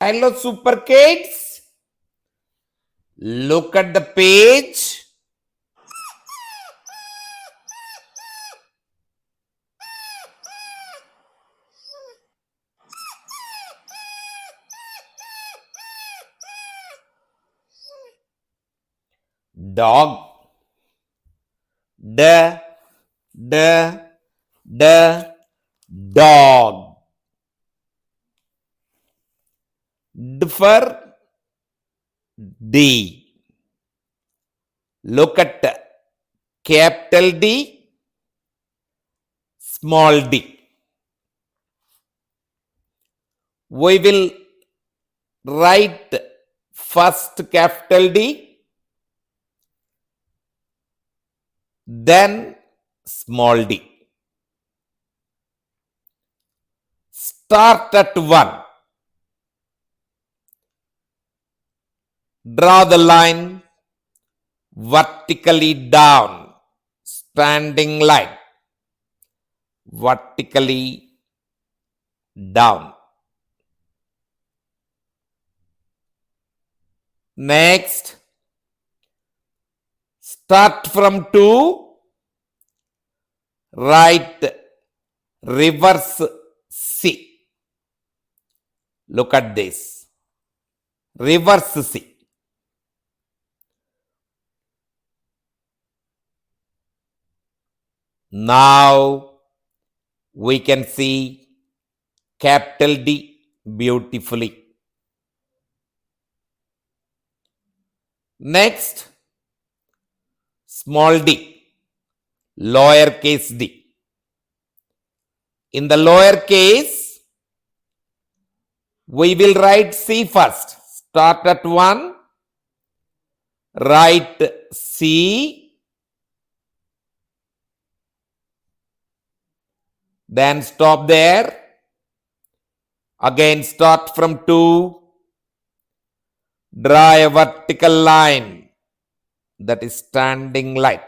Hello, super kids. Look at the page. Dog. Dog. D for D. Look at capital D, small d. We will write first capital D, then small d. Start at 1. Draw the line vertically down, standing line, vertically down. Next, start from 2, write reverse C. Look at this, reverse C. Now we can see capital D beautifully. Next, small d, lowercase d. In the lowercase, we will write C first. Start at 1, write C, then stop there. Again start from 2, draw a vertical line, that is standing line.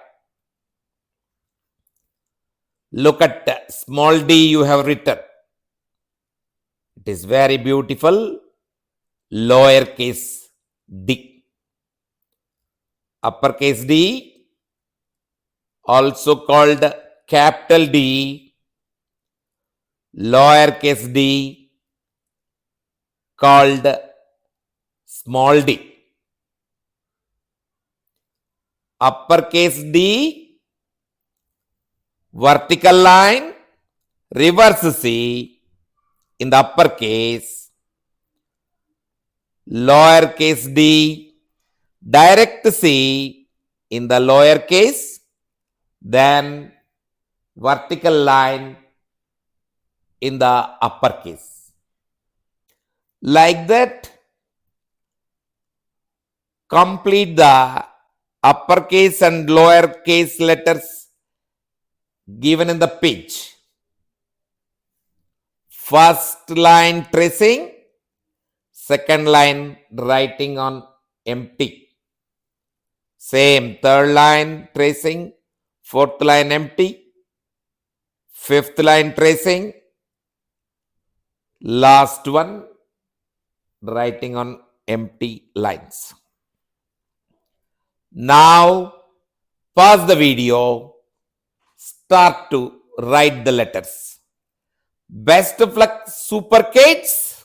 Look at small d you have written. It is very beautiful, lowercase d. Uppercase D, also called capital D, lowercase d, called small d. Uppercase D, vertical line, reverse C in the uppercase, lowercase d, direct C in the lowercase, then vertical line in the uppercase. Like that, complete the uppercase and lowercase letters given in the page. First line tracing, second line writing on empty. Same, third line tracing, fourth line empty, fifth line tracing, last one writing on empty lines. Now pause the video, start to write the letters. Best of luck, super kids!